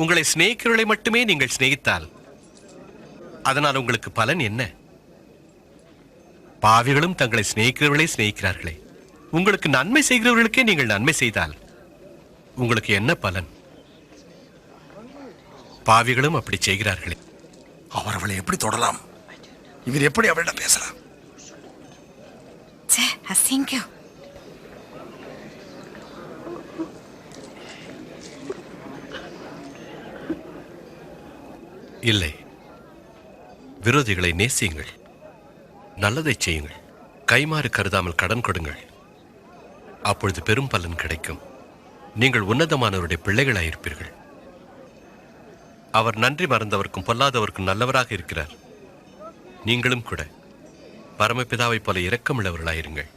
உங்களை சிநேகிக்கிறவர்களை மட்டுமே நீங்கள் சிநேகித்தால் அதனால் உங்களுக்கு பலன் என்ன? பாவிகளும் தங்களை சிநேகிக்கிறவர்களே சிநேகிக்கிறார்களே. உங்களுக்கு நன்மை செய்கிறவர்களுக்கே நீங்கள் நன்மை செய்தால் உங்களுக்கு என்ன பலன்? பாவிகளும் அப்படி செய்கிறார்களே. அவர் அவளை எப்படி தொடலாம்? இவர் எப்படி அவளிடம் பேசலாம்? இல்லை, விரோதிகளை நேசியுங்கள், நல்லதை செய்யுங்கள், கைமாறு கருதாமல் கடன் கொடுங்கள். அப்பொழுது பெரும் பலன் கிடைக்கும். நீங்கள் உன்னதமானவருடைய பிள்ளைகளாயிருப்பீர்கள். அவர் நன்றி மறந்தவர்க்கும் பொல்லாதவர்க்கும் நல்லவராக இருக்கிறார். நீங்களும் கூட பரமபிதாவைப் போல இரக்கமுள்ளவர்களாயிருங்கள்.